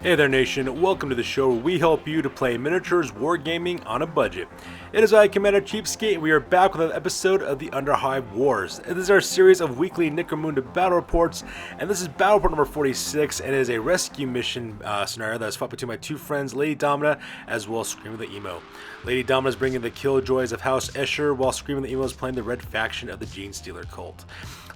Hey there nation, welcome to the show where we help you to play miniatures wargaming on a budget. It is I, Commander CheapSkate, and we are back with an episode of the Underhive Wars. This is our series of weekly Necromunda battle reports, and this is battle report number 46, and it is a rescue mission scenario that is fought between my two friends, Lady Domina, as well as Scream the Emo. Lady Domina is bringing the Killjoys of House Escher, while Scream the Emo is playing the red faction of the Genestealer Cult.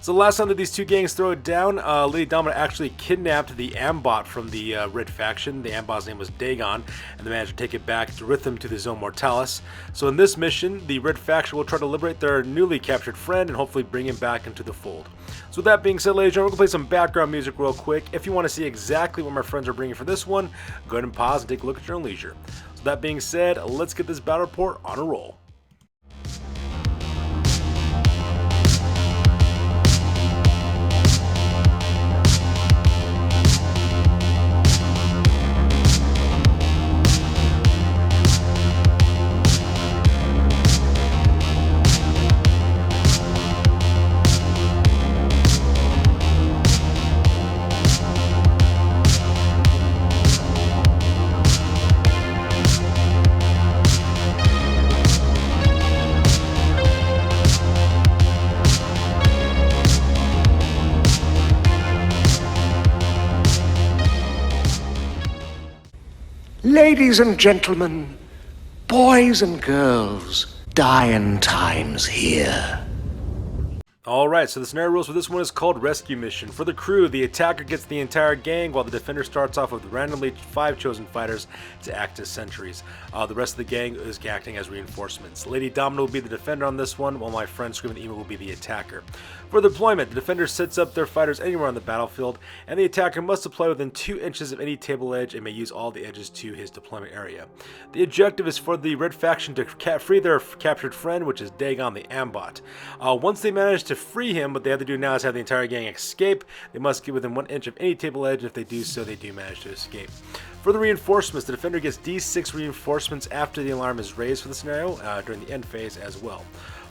So the last time that these two gangs throw it down, Lady Domina actually kidnapped the Ambot from the red faction. The Ambot's name was Dagon, and they managed to take it back with them to the Zone Mortalis. So in this mission, the red faction will try to liberate their newly captured friend and hopefully bring him back into the fold. So with that being said, ladies and gentlemen, we're going to play some background music real quick. If you want to see exactly what my friends are bringing for this one, go ahead and pause and take a look at your own leisure. So that being said, let's get this battle report on a roll. Ladies and gentlemen, boys and girls, dying times here. Alright, so the scenario rules for this one is called Rescue Mission. For the crew, the attacker gets the entire gang, while the defender starts off with randomly 5 chosen fighters to act as sentries. The rest of the gang is acting as reinforcements. Lady Domina will be the defender on this one, while my friend Scream the Emo will be the attacker. For the deployment, the defender sets up their fighters anywhere on the battlefield, and the attacker must deploy within 2 inches of any table edge and may use all the edges to his deployment area. The objective is for the red faction to free their captured friend, which is Dagon the Ambot. Once they manage to free him, what they have to do now is have the entire gang escape. They must get within 1 inch of any table edge, and if they do so, they do manage to escape. For the reinforcements, the defender gets D6 reinforcements after the alarm is raised for the scenario during the end phase as well.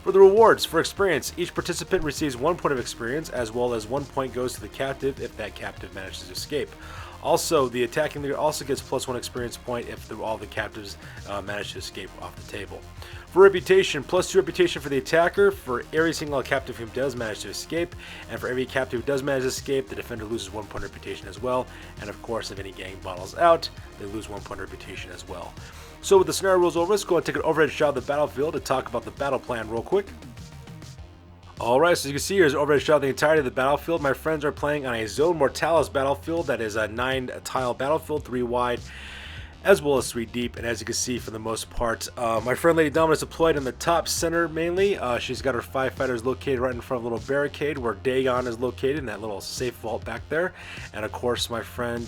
For the rewards, for experience, each participant receives 1 point of experience, as well as 1 point goes to the captive if that captive manages to escape. Also, the attacking leader also gets +1 experience point if all the captives manage to escape off the table. For reputation, +2 reputation for the attacker, for every single captive who does manage to escape, and for every captive who does manage to escape, the defender loses 1 point reputation as well, and of course, if any gang bottles out, they lose 1 point reputation as well. So with the scenario rules over, let's go and take an overhead shot of the battlefield to talk about the battle plan real quick. Alright, so you can see here's an overhead shot of the entirety of the battlefield. My friends are playing on a Zone Mortalis battlefield that is a 9-tile battlefield, 3 wide, as well as 3 deep, and as you can see, for the most part, my friend Lady Domina is deployed in the top center mainly. She's got her 5 fighters located right in front of a little barricade where Dagon is located in that little safe vault back there. And of course, my friend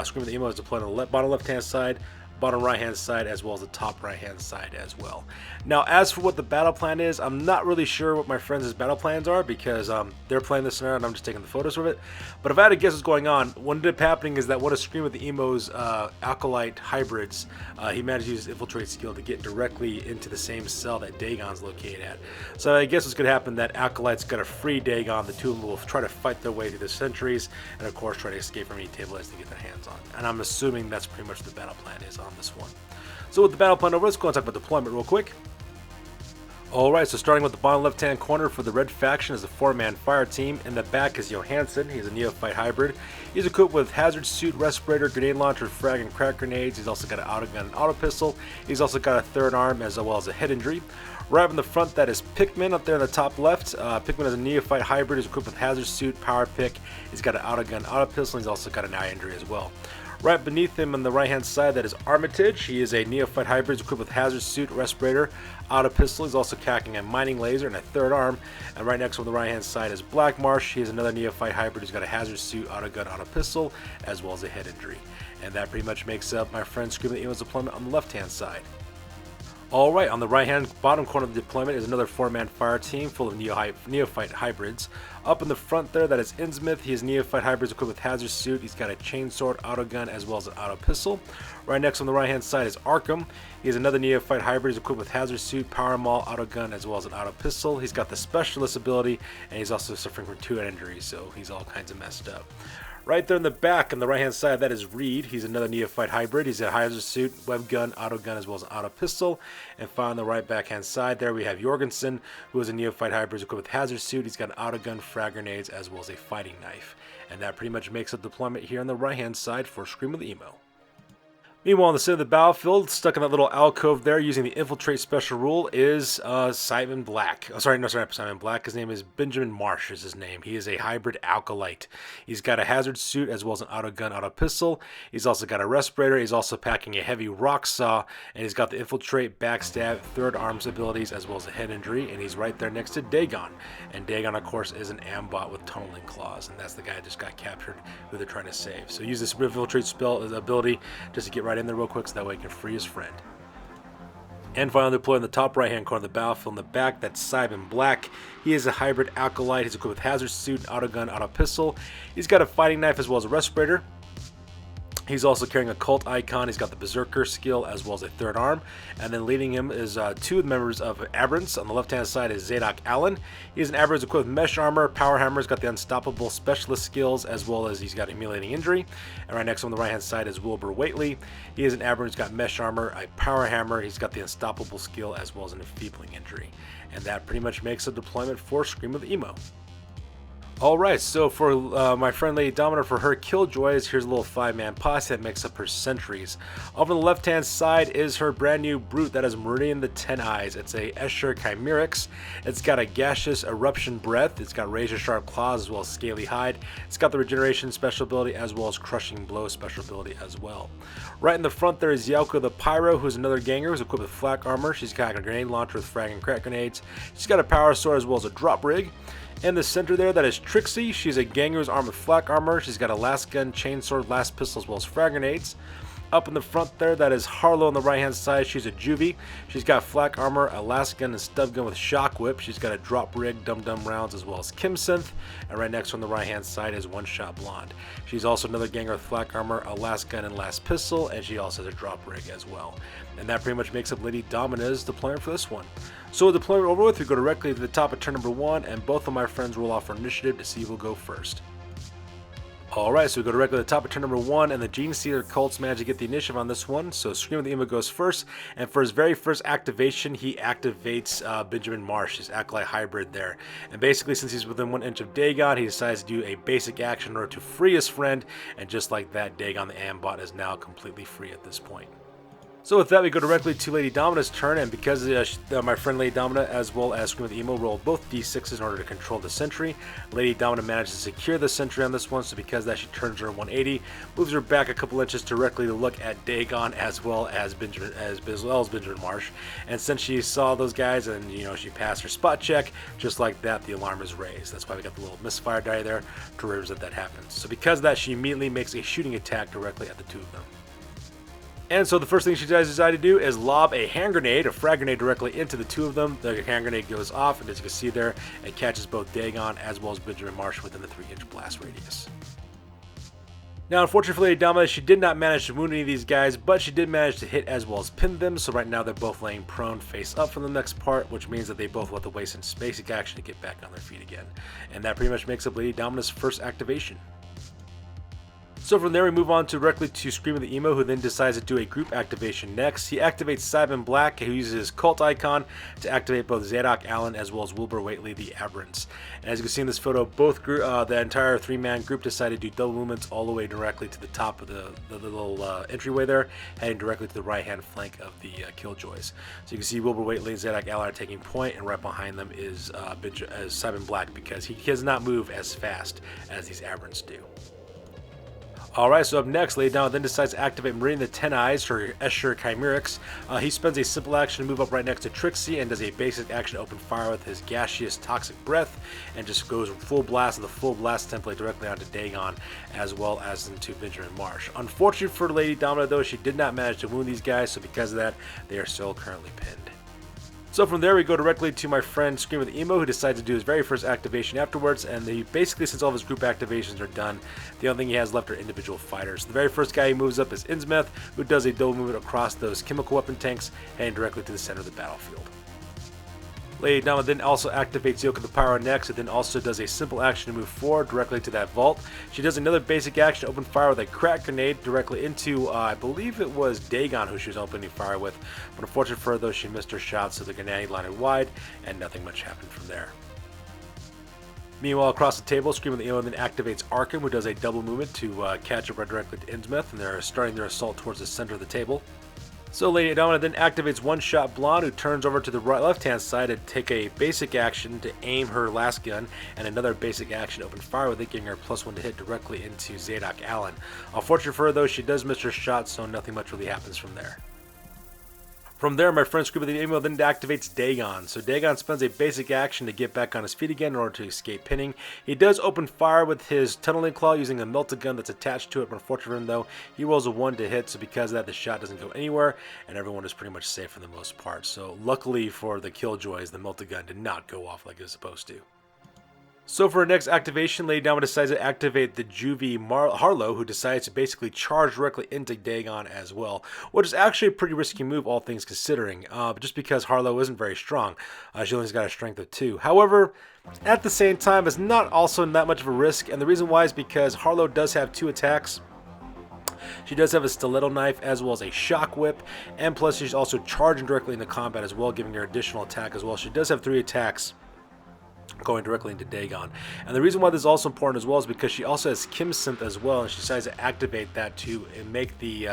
Scream the Emo is deployed on the bottom left-hand side, bottom right-hand side, as well as the top right-hand side as well. Now, as for what the battle plan is, I'm not really sure what my friends' battle plans are because they're playing this scenario and I'm just taking the photos of it. But if I had to guess what's going on, what ended up happening is that one of Scream the Emo's Acolyte hybrids, he managed to use his infiltrate skill to get directly into the same cell that Dagon's located at. So I guess what's going to happen, that Acolyte's going to free Dagon. The two of them will try to fight their way through the sentries and of course try to escape from any table edge to get their hands on. And I'm assuming that's pretty much what the battle plan is on this one. So with the battle plan over, let's go and talk about deployment real quick. Alright, so starting with the bottom left-hand corner for the red faction is a 4-man fire team. In the back is Johansson. He's a neophyte hybrid. He's equipped with hazard suit, respirator, grenade launcher, frag, and crack grenades. He's also got an autogun and auto pistol. He's also got a 3rd arm as well as a head injury. Right in the front, that is Pikmin up there in the top left. Pikmin is a neophyte hybrid. He's equipped with hazard suit, power pick. He's got an autogun, auto pistol. And he's also got an eye injury as well. Right beneath him on the right-hand side, that is Armitage. He is a neophyte hybrid equipped with hazard suit, respirator, auto pistol. He's also carrying a mining laser and a 3rd arm. And right next to him on the right-hand side is Blackmarsh. He is another neophyte hybrid who's got a hazard suit, autogun, auto pistol, as well as a head injury. And that pretty much makes up my friend Scream the Emo's deployment on the left-hand side. Alright, on the right-hand bottom corner of the deployment is another 4-man fire team full of neophyte hybrids. Up in the front there, that is Innsmouth. He is neophyte hybrids equipped with hazard suit. He's got a chainsword, autogun, as well as an auto pistol. Right next on the right-hand side is Arkham. He is another neophyte hybrid. He's equipped with hazard suit, power maul, autogun, as well as an auto pistol. He's got the specialist ability, and he's also suffering from 2 head injuries, so he's all kinds of messed up. Right there in the back on the right-hand side, that is Reed. He's another Neophyte hybrid. He's a hazard suit, web gun, auto gun, as well as an auto pistol. And finally, on the right backhand side there, we have Jorgensen, who is a Neophyte hybrid. He's equipped with hazard suit. He's got an auto gun, frag grenades, as well as a fighting knife. And that pretty much makes a deployment here on the right-hand side for Scream of the Emo. Meanwhile, on the center of the battlefield, stuck in that little alcove there, using the infiltrate special rule, is Simon Black. Oh, sorry, not Simon Black. His name is Benjamin Marsh. Is his name. He is a hybrid alkalite. He's got a hazard suit as well as an auto gun, auto pistol. He's also got a respirator. He's also packing a heavy rock saw, and he's got the infiltrate, backstab, third arms abilities as well as a head injury. And he's right there next to Dagon. And Dagon, of course, is an ambot with tunneling claws, and that's the guy that just got captured who they're trying to save. So use this infiltrate spell ability just to get right in there real quick so that way he can free his friend. And finally, deployed in the top right hand corner of the battlefield in the back, that's Simon Black. He is a hybrid alkalite. He's equipped with hazard suit, auto gun, auto pistol. He's got a fighting knife as well as a respirator. He's also carrying a cult icon. He's got the Berserker skill as well as a third arm. And then leading him is two members of Aberrants. On the left-hand side is Zadok Allen. He's an Aberrant equipped with mesh armor, power hammer. He's got the unstoppable specialist skills as well as he's got humiliating injury. And right next to him on the right-hand side is Wilbur Whately. He is an Aberrant who's got mesh armor, a power hammer. He's got the unstoppable skill as well as an enfeebling injury. And that pretty much makes a deployment for Scream of the Emo. Alright, so for my friend Lady Domina, for her Killjoys, here's a little 5-man posse that makes up her sentries. Over on the left-hand side is her brand new brute, that is Meridian the Ten Eyes. It's a Escher Chimerics. It's got a gaseous eruption breath. It's got razor-sharp claws as well as scaly hide. It's got the regeneration special ability as well as crushing blow special ability as well. Right in the front there is Yauko the Pyro, who's another ganger who's equipped with flak armor. She's got a grenade launcher with frag and crack grenades. She's got a power sword as well as a drop rig. In the center there, that is Trixie. She's a ganger who's armed with flak armor. She's got a last gun, chainsword, last pistol, as well as frag grenades. Up in the front there, that is Harlow on the right-hand side. She's a juvie. She's got flak armor, a last gun, and stub gun with shock whip. She's got a drop rig, dum-dum rounds, as well as Kimsynth. And right next on the right-hand side is One Shot Blonde. She's also another ganger with flak armor, a last gun, and last pistol, and she also has a drop rig as well. And that pretty much makes up Lady Domina's deployment for this one. So with deployment over with, we go directly to the top of turn number 1, and both of my friends roll off for initiative to see who will go first. Alright, so we go directly to the top of turn number 1, and the Genestealer Cults manage to get the initiative on this one. So Scream of the Emo goes first, and for his very first activation, he activates Benjamin Marsh, his Acolyte hybrid there. And basically, since he's within 1 inch of Dagon, he decides to do a basic action in order to free his friend, and just like that, Dagon the Ambot is now completely free at this point. So with that, we go directly to Lady Domina's turn, and because my friend Lady Domina as well as Scream of the Emo rolled both d6s in order to control the sentry, Lady Domina manages to secure the sentry on this one, so because that, she turns her 180, moves her back a couple inches directly to look at Dagon as well as Benjamin Marsh. And since she saw those guys and she passed her spot check, just like that, the alarm is raised. That's why we got the little misfire die there to represent that happens. So because of that, she immediately makes a shooting attack directly at the two of them. And so the first thing she decide to do is lob a hand grenade, a frag grenade, directly into the two of them. The hand grenade goes off, and as you can see there, it catches both Dagon as well as Benjamin Marsh within the 3-inch blast radius. Now, unfortunately for Lady Domina, she did not manage to wound any of these guys, but she did manage to hit as well as pin them. So right now they're both laying prone face up for the next part, which means that they both will have to waste some basic action to get back on their feet again. And that pretty much makes up Lady Domina's first activation. So from there we move on directly to Scream of the Emo, who then decides to do a group activation next. He activates Simon Black, who uses his cult icon to activate both Zadok Allen as well as Wilbur Whately, the Aberrants. And as you can see in this photo, both the entire 3-man group decided to do double movements all the way directly to the top of the little entryway there, heading directly to the right-hand flank of the Killjoys. So you can see Wilbur Whately and Zadok Allen are taking point, and right behind them is Simon Black, because he does not move as fast as these Aberrants do. Alright, so up next, Lady Domina then decides to activate Meridian the Ten Eyes, her Escher Chimerics. He spends a simple action to move up right next to Trixie and does a basic action to open fire with his gaseous toxic breath, and just goes full blast with the full blast template directly onto Dagon as well as into Benjamin Marsh. Unfortunate for Lady Domina though, she did not manage to wound these guys, so because of that, they are still currently pinned. So from there we go directly to my friend Scream of the Emo, who decides to do his very first activation afterwards, and basically, since all of his group activations are done, the only thing he has left are individual fighters. The very first guy he moves up is Innsmouth, who does a double movement across those chemical weapon tanks, heading directly to the center of the battlefield. Lady Domina then also activates Yoke of the Pyro next. It then also does a simple action to move forward directly to that vault. She does another basic action to open fire with a crack grenade directly into, I believe it was Dagon who she was opening fire with. But unfortunately for her though, she missed her shot, so the grenade landed wide and nothing much happened from there. Meanwhile, across the table, Scream of the Emo then activates Arkham, who does a double movement to catch up right directly to Innsmouth, and they're starting their assault towards the center of the table. So Lady Domina then activates One-Shot Blonde, who turns over to the left-hand side to take a basic action to aim her last gun, and another basic action to open fire with it, giving her +1 to hit directly into Zadok Allen. Unfortunately for her, though, she does miss her shot, so nothing much really happens from there. From there, my friend Scream of the Emo then activates Dagon. So Dagon spends a basic action to get back on his feet again in order to escape pinning. He does open fire with his tunneling claw using a melted gun that's attached to it, but unfortunately for him though, he rolls a 1 to hit, so because of that the shot doesn't go anywhere, and everyone is pretty much safe for the most part. So luckily for the Killjoys, the melted gun did not go off like it was supposed to. So for our next activation, Lady Domina decides to activate the Juvie Harlow, who decides to basically charge directly into Dagon as well, which is actually a pretty risky move, all things considering, just because Harlow isn't very strong. She only's got a strength of 2. However, at the same time, it's not also that much of a risk, and the reason why is because Harlow does have 2 attacks. She does have a stiletto knife as well as a shock whip, and plus she's also charging directly into combat as well, giving her additional attack as well. She does have 3 attacks going directly into Dagon. And the reason why this is also important as well is because she also has Kimsynth as well, and she decides to activate that to make the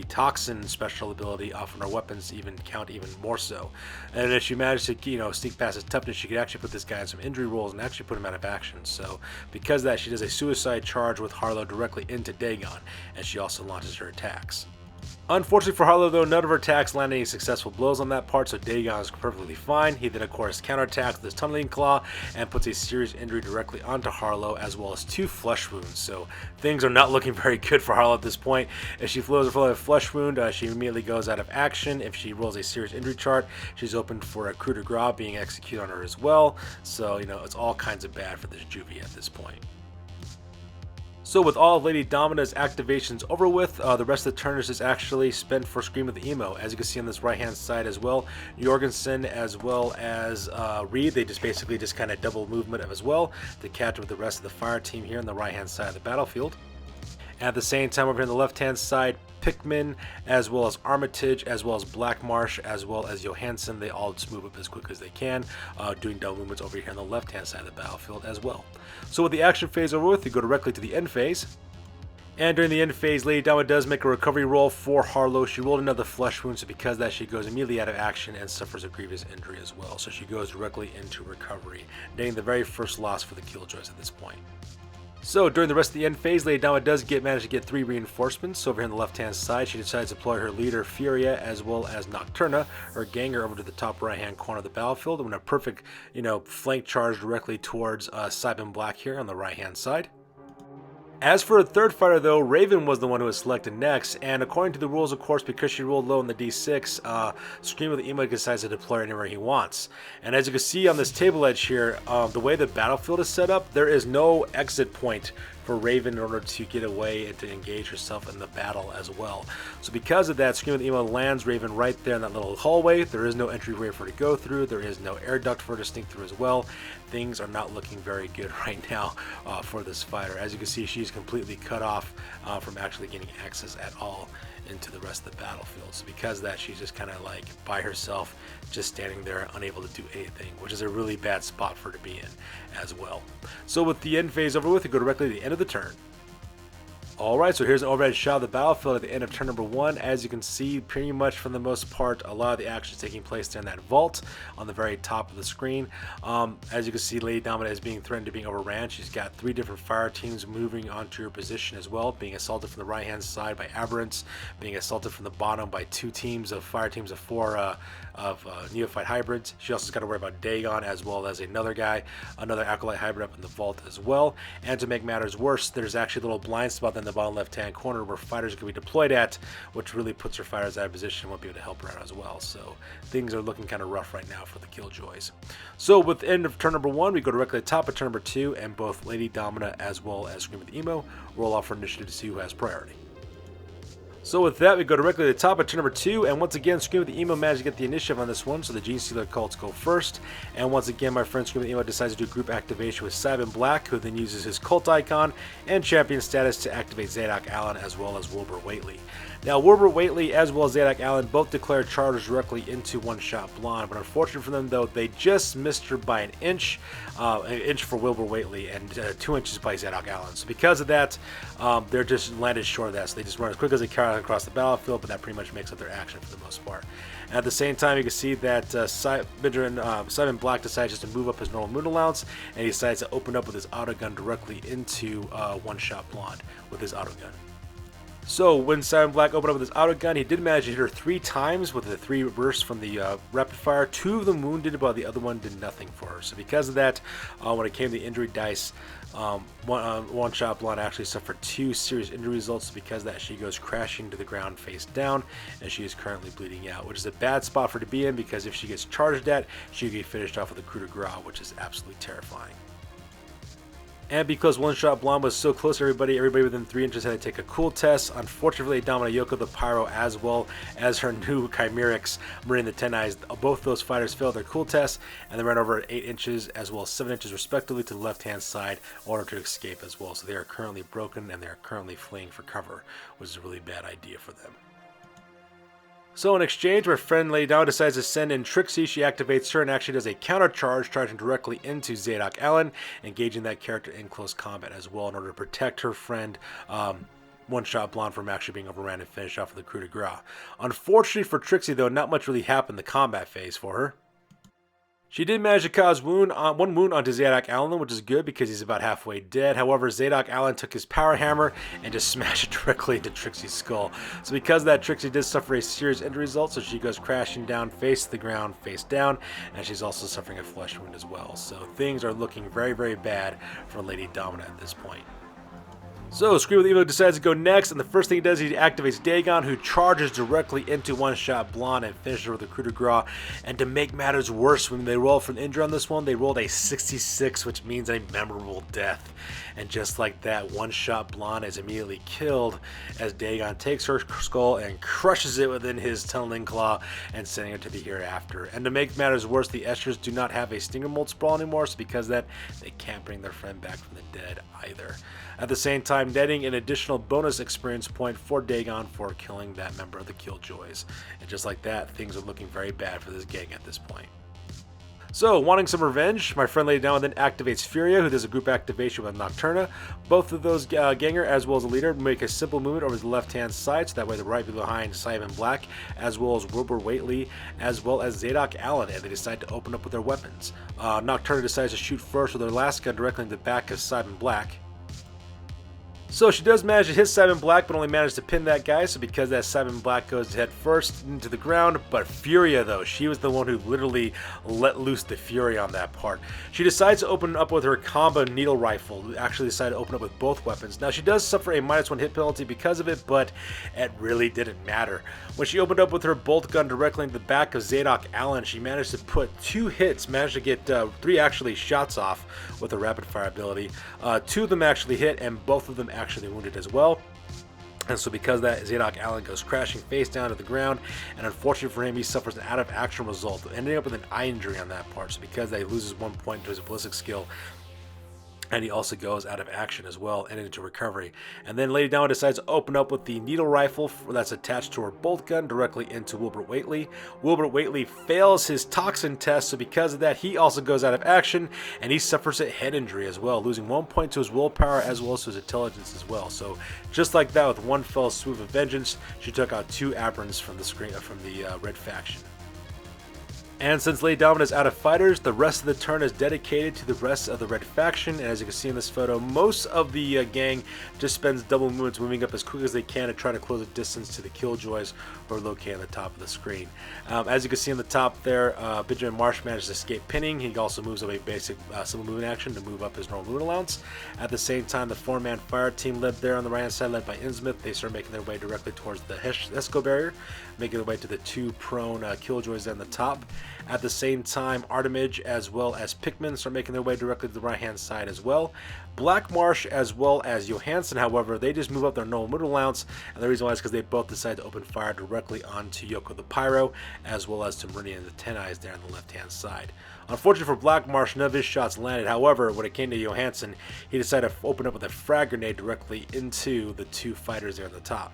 toxin special ability off of her weapons even count even more so. And if she managed to sneak past his toughness, she could actually put this guy in some injury rolls and actually put him out of action. So because of that, she does a suicide charge with Harlow directly into Dagon, and she also launches her attacks. Unfortunately for Harlow though, none of her attacks land any successful blows on that part, so Dagon is perfectly fine. He then of course counterattacks with his tunneling claw and puts a serious injury directly onto Harlow, as well as 2 flesh wounds. So things are not looking very good for Harlow at this point. If she flows a flesh wound, she immediately goes out of action. If she rolls a serious injury chart, she's open for a coup de grace being executed on her as well. So it's all kinds of bad for this Juvie at this point. So with all of Lady Domina's activations over with, the rest of the turn is just actually spent for Scream of the Emo. As you can see on this right hand side as well, Jorgensen as well as Reed, they just basically kind of double movement as well to catch up with the rest of the fire team here on the right hand side of the battlefield. At the same time over here on the left hand side, Pikmin, as well as Armitage, as well as Black Marsh, as well as Johansson, they all just move up as quick as they can, doing double movements over here on the left hand side of the battlefield as well. So with the action phase over with, we go directly to the end phase. And during the end phase, Lady Domina does make a recovery roll for Harlow. She rolled another flesh wound, so because of that, she goes immediately out of action and suffers a grievous injury as well. So she goes directly into recovery, getting the very first loss for the Killjoys at this point. So during the rest of the end phase, Lady Domina does manage to get 3 reinforcements. So over here on the left hand side, she decides to deploy her leader Furia as well as Nocturna, her ganger, over to the top right hand corner of the battlefield, and a perfect flank charge directly towards Simon Black here on the right hand side. As for a third fighter though, Raven was the one who was selected next, and according to the rules, of course, because she rolled low in the D6, Scream of the Emo decides to deploy anywhere he wants. And as you can see on this table edge here, the way the battlefield is set up, there is no exit point for Raven in order to get away and to engage herself in the battle as well. So because of that, Scream of the Emo lands Raven right there in that little hallway. There is no entryway for her to go through. There is no air duct for her to sneak through as well. Things are not looking very good right now for this fighter. As you can see, she's completely cut off from actually getting access at all into the rest of the battlefield. So because of that, she's just kind of like by herself, just standing there unable to do anything, which is a really bad spot for her to be in as well. So with the end phase over with, we go directly to the end of the turn. Alright, so here's an overhead shot of the battlefield at the end of turn number 1. As you can see, pretty much for the most part, a lot of the action is taking place there in that vault on the very top of the screen. As you can see, Lady Domina is being threatened to being overran. She's got 3 different fire teams moving onto her position as well, being assaulted from the right hand side by Aberrants, being assaulted from the bottom by 2 teams of fire teams of 4 neophyte hybrids. She also has got to worry about Dagon as well as another acolyte hybrid up in the vault as well. And to make matters worse, there's actually a little blind spot in the bottom left hand corner where fighters can be deployed at, which really puts her fighters out of position and won't be able to help her out as well. So things are looking kind of rough right now for the Killjoys. So with the end of turn number 1, we go directly to the top of turn number 2, and both Lady Domina as well as Scream of the Emo roll off for initiative to see who has priority. So with that, we go directly to the top at turn number 2, and once again, Scream of the Emo managed to get the initiative on this one, so the Genestealer Cults go first. And once again, my friend Scream of the Emo decides to do group activation with Simon Black, who then uses his cult icon and champion status to activate Zadok Allen as well as Wilbur Whately. Now, Wilbur Whately as well as Zadok Allen both declare charges directly into one-shot Blonde, but unfortunately for them, though, they just missed her by an inch for Wilbur Whately and 2 inches by Zadok Allen. So because of that, they're just landed short of that, so they just run as quick as they can across the battlefield, but that pretty much makes up their action for the most part. And at the same time, you can see that Simon Black decides just to move up his normal moon allowance, and he decides to open up with his autogun directly into one-shot Blonde with his autogun. So when Simon Black opened up with his autogun, he did manage to hit her 3 times with the 3 bursts from the rapid fire. 2 of them wounded, while the other one did nothing for her. So because of that, when it came to the injury dice, one-shot Blonde actually suffered 2 serious injury results. Because of that, she goes crashing to the ground face down, and she is currently bleeding out, which is a bad spot for her to be in, because if she gets charged at, she could get finished off with a coup de grace, which is absolutely terrifying. And because one-shot Blonde was so close to everybody within 3 inches had to take a cool test. Unfortunately, Domina Yoko the Pyro, as well as her new Chimerics, Marine the Ten Eyes, both those fighters failed their cool tests, and they ran over at 8 inches as well as 7 inches respectively to the left-hand side in order to escape as well. So they are currently broken, and they are currently fleeing for cover, which is a really bad idea for them. So in exchange, my friend Lady Down decides to send in Trixie. She activates her and actually does a counter charge, charging directly into Zadok Allen, engaging that character in close combat as well in order to protect her friend one-shot Blonde from actually being overran and finished off with a coup de grace. Unfortunately for Trixie, though, not much really happened in the combat phase for her. She did manage to cause one wound onto Zadok Allen, which is good because he's about halfway dead. However, Zadok Allen took his power hammer and just smashed it directly into Trixie's skull. So because of that, Trixie did suffer a serious injury result, so she goes crashing down, face to the ground, face down, and she's also suffering a flesh wound as well. So things are looking very, very bad for Lady Domina at this point. So Scream of the Evil decides to go next, and the first thing he does is he activates Dagon, who charges directly into one-shot Blonde and finishes her with a coup de grace. And to make matters worse, when they roll for an injury on this one, they rolled a 66, which means a memorable death. And just like that, one-shot Blonde is immediately killed as Dagon takes her skull and crushes it within his tunneling claw and sending her to the hereafter. And to make matters worse, the Eschers do not have a Stinger Mold Sprawl anymore, so because of that, they can't bring their friend back from the dead either. At the same time, netting an additional bonus experience point for Dagon for killing that member of the Killjoys. And just like that, things are looking very bad for this gang at this point. So, wanting some revenge, my friend Lady Down then activates Furia, who does a group activation with Nocturna. Both of those ganger, as well as the leader, make a simple movement over the left-hand side, so that way they're right behind Simon Black, as well as Wilbur Whately, as well as Zadok Allen, and they decide to open up with their weapons. Nocturna decides to shoot first with her last gun directly in the back of Simon Black. So she does manage to hit Simon Black, but only managed to pin that guy, so because that, Simon Black goes head first into the ground. But Furia, though, she was the one who literally let loose the fury on that part. She decides to open up with her combo needle rifle, actually decided to open up with both weapons. Now she does suffer a -1 hit penalty because of it, but it really didn't matter. When she opened up with her bolt gun directly into the back of Zadok Allen, she managed to put 2 hits, managed to get 3 actually shots off with a rapid fire ability. 2 of them actually hit, and both of them actually wounded as well. And so because of that, Zadok Allen goes crashing face down to the ground, and unfortunately for him, he suffers an out of action result, ending up with an eye injury on that part. So because that, he loses 1 point to his ballistic skill, and he also goes out of action as well, and into recovery. And then Lady Down decides to open up with the needle rifle that's attached to her bolt gun directly into Wilbur Whately. Wilbur Whately fails his toxin test, so because of that, he also goes out of action, and he suffers a head injury as well, losing 1 point to his willpower as well as to his intelligence as well. So just like that, with one fell swoop of vengeance, she took out 2 Aberrants from the red faction. And since Lady Domina is out of fighters, the rest of the turn is dedicated to the rest of the red faction. And as you can see in this photo, most of the gang just spends double movements moving up as quick as they can to try to close the distance to the Killjoys who are located on the top of the screen. As you can see on the top there, Benjamin Marsh managed to escape pinning. He also moves up a basic simple movement action to move up his normal movement allowance. At the same time, the 4-man fire team led there on the right hand side, led by Innsmouth. They start making their way directly towards the Esco barrier, making their way to the 2 prone Killjoys on the top. At the same time, Artemage as well as Pikmin start making their way directly to the right-hand side as well. Black Marsh as well as Johansson, however, they just move up their normal middle allowance, and the reason why is because they both decide to open fire directly onto Yoko the Pyro, as well as to Meridian the Ten Eyes there on the left-hand side. Unfortunately for Black Marsh, none of his shots landed. However, when it came to Johansson, he decided to open up with a frag grenade directly into the two fighters there at the top.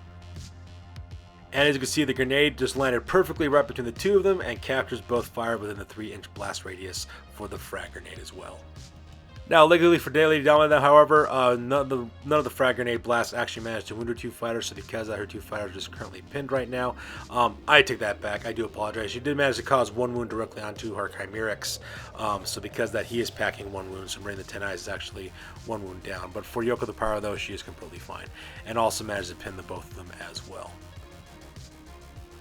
And as you can see, the grenade just landed perfectly right between the two of them and captures both fire within the 3-inch blast radius for the frag grenade as well. Now, luckily for Lady Dominant, however, none of the frag grenade blasts actually managed to wound her two fighters, so because her two fighters are just currently pinned right now, I take that back. I do apologize. She did manage to cause one wound directly onto her Chimerics, so because that he is packing one wound, so Meridian the Ten Eyes is actually one wound down. But for Yoko the Pyro, though, she is completely fine, and also managed to pin the both of them as well.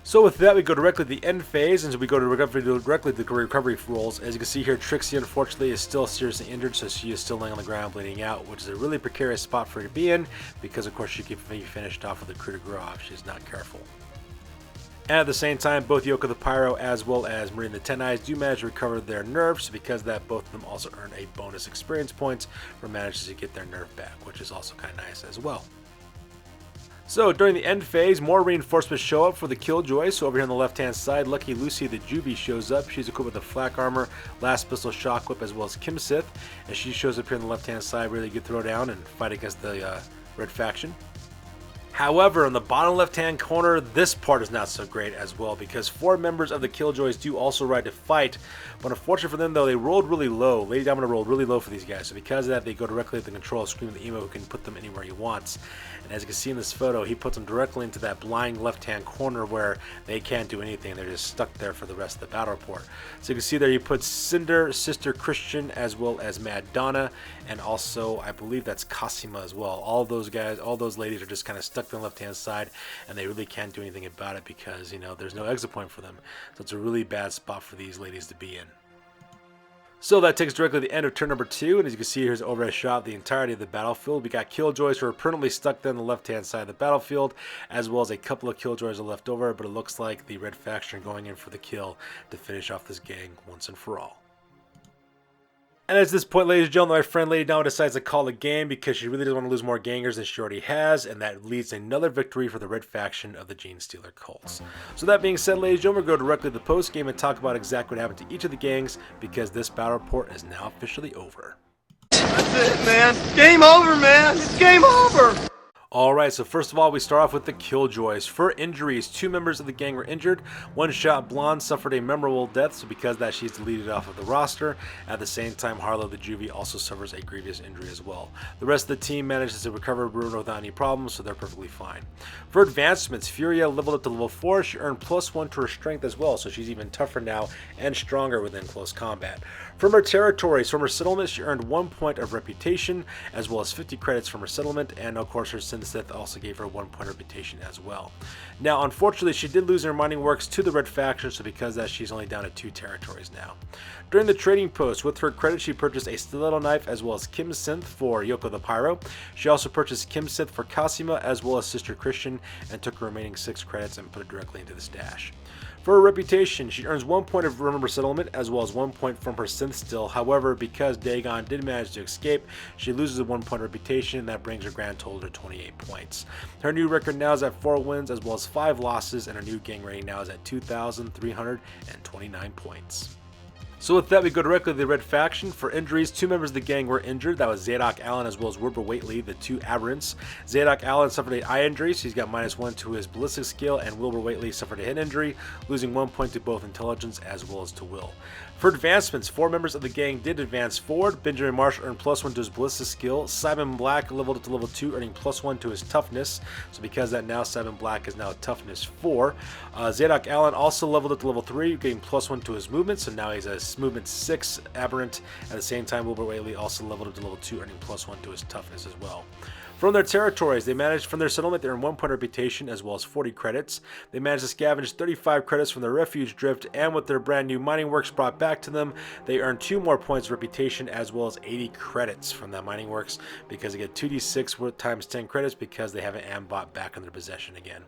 So with that, we go directly to the end phase, and so we go directly to the recovery rolls. As you can see here, Trixie, unfortunately, is still seriously injured, so she is still laying on the ground bleeding out, which is a really precarious spot for her to be in, because of course she could be finished off with a coup de grace if she's not careful. And at the same time, both Yoko the Pyro as well as Meridian the Ten Eyes do manage to recover their nerfs, so because of that, both of them also earn a bonus experience points for managing to get their nerf back, which is also kind of nice as well. So during the end phase, more reinforcements show up for the Killjoys. So over here on the left-hand side, Lucky Lucy the Juvie shows up. She's equipped with the flak armor, last pistol, shock whip, as well as Kim Sith. And she shows up here on the left-hand side, really good throwdown and fight against the red faction. However, on the bottom left-hand corner, this part is not so great as well, because 4 members of the Killjoys do also ride to fight, but unfortunately for them, though, they rolled really low. Lady Domina rolled really low for these guys, so because of that, they go directly at the control of Scream the Emo, who can put them anywhere he wants. And as you can see in this photo, he puts them directly into that blind left-hand corner where they can't do anything. They're just stuck there for the rest of the battle report. So you can see there, he puts Cinder, Sister Christian, as well as Mad Donna, and also, I believe that's Cosima as well. All those guys, all those ladies are just kind of stuck on the left-hand side, and they really can't do anything about it because, you know, there's no exit point for them. So it's a really bad spot for these ladies to be in. So that takes us directly to the end of turn number 2, and as you can see, here's an overhead shot of the entirety of the battlefield. We got Killjoys who are permanently stuck there on the left-hand side of the battlefield, as well as a couple of Killjoys are left over, but it looks like the red faction are going in for the kill to finish off this gang once and for all. And at this point, ladies and gentlemen, my friend Lady Dama decides to call the game because she really doesn't want to lose more gangers than she already has, and that leads to another victory for the red faction of the Genestealer Cults. So that being said, ladies and gentlemen, we'll go directly to the post-game and talk about exactly what happened to each of the gangs, because this battle report is now officially over. That's it, man. Game over, man. It's game over. Alright, so first of all, we start off with the Killjoys. For injuries, 2 members of the gang were injured. One Shot Blonde suffered a memorable death, so because of that, she's deleted off of the roster. At the same time, Harlow the Juvie also suffers a grievous injury as well. The rest of the team manages to recover Bruno without any problems, so they're perfectly fine. For advancements, Furia leveled up to level 4. She earned +1 to her strength as well, so she's even tougher now and stronger within close combat. From her territories, from her settlement, she earned 1 point of reputation, as well as 50 credits from her settlement, and of course her Sin Sith also gave her 1 point of reputation as well. Now, unfortunately, she did lose her mining works to the red faction, so because of that, she's only down to 2 territories now. During the trading post, with her credit, she purchased a stiletto knife as well as Kim Synth for Yoko the Pyro. She also purchased Kim Synth for Cosima as well as Sister Christian, and took her remaining 6 credits and put it directly into the stash. For her reputation, she earns 1 point of Remember Settlement as well as 1 point from her synth still. However, because Dagon did manage to escape, she loses a 1 point reputation, and that brings her grand total to 28 points. Her new record now is at 4 wins as well as 5 losses, and her new gang rating now is at 2,329 points. So with that, we go directly to the red faction. For injuries, 2 members of the gang were injured. That was Zadok Allen as well as Wilbur Whately, the 2 aberrants. Zadok Allen suffered an eye injury, so he's got -1 to his ballistic skill, and Wilbur Whately suffered a head injury, losing 1 point to both intelligence as well as to will. For advancements, 4 members of the gang did advance forward. Benjamin Marsh earned +1 to his ballistic skill. Simon Black leveled up to level 2, earning +1 to his toughness. So because of that, now Simon Black is now toughness 4. Zadok Allen also leveled up to level 3, getting +1 to his movement. So now he's a movement 6 aberrant. At the same time, Wilbur Whately also leveled up to level 2, earning +1 to his toughness as well. From their territories, they managed from their settlement they earn 1 point reputation as well as 40 credits. They managed to scavenge 35 credits from their refuge drift, and with their brand new mining works brought back to them, they earn 2 more points of reputation as well as 80 credits from that mining works because they get 2d6 times 10 credits because they have an ambot back in their possession again.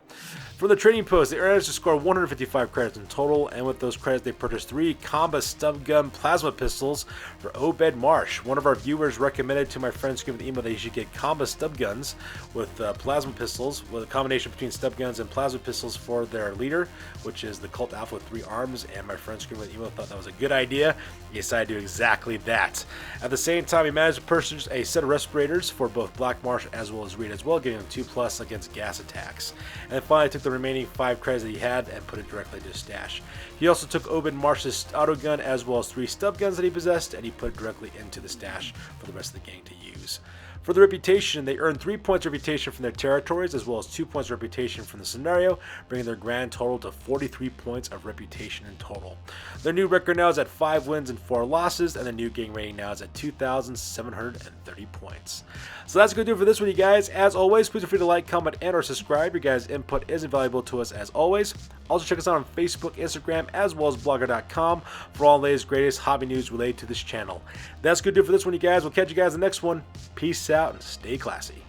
From the trading post, they managed to score 155 credits in total, and with those credits, they purchased 3 Comba stub gun plasma pistols for Obed Marsh. One of our viewers recommended to my friends giving the email that he should get Comba stub guns with plasma pistols, with a combination between stub guns and plasma pistols for their leader, which is the Cult Alpha with 3 arms, and my friend screamed with the email thought that was a good idea. He decided to do exactly that. At the same time, he managed to purchase a set of respirators for both Black Marsh as well as Reed as well, giving him 2+ against gas attacks. And then finally took the remaining 5 credits that he had and put it directly into his stash. He also took Obed Marsh's auto gun as well as 3 stub guns that he possessed, and he put it directly into the stash for the rest of the gang to use. For the reputation, they earned 3 points of reputation from their territories as well as 2 points of reputation from the scenario, bringing their grand total to 43 points of reputation in total. Their new record now is at 5 wins and 4 losses, and the new gang rating now is at 2,730 points. So that's going to do it for this one, you guys. As always, please feel free to like, comment, and or subscribe. Your guys' input is invaluable to us as always. Also check us out on Facebook, Instagram, as well as blogger.com for all the latest, greatest hobby news related to this channel. That's going to do it for this one, you guys. We'll catch you guys in the next one. Peace out and stay classy.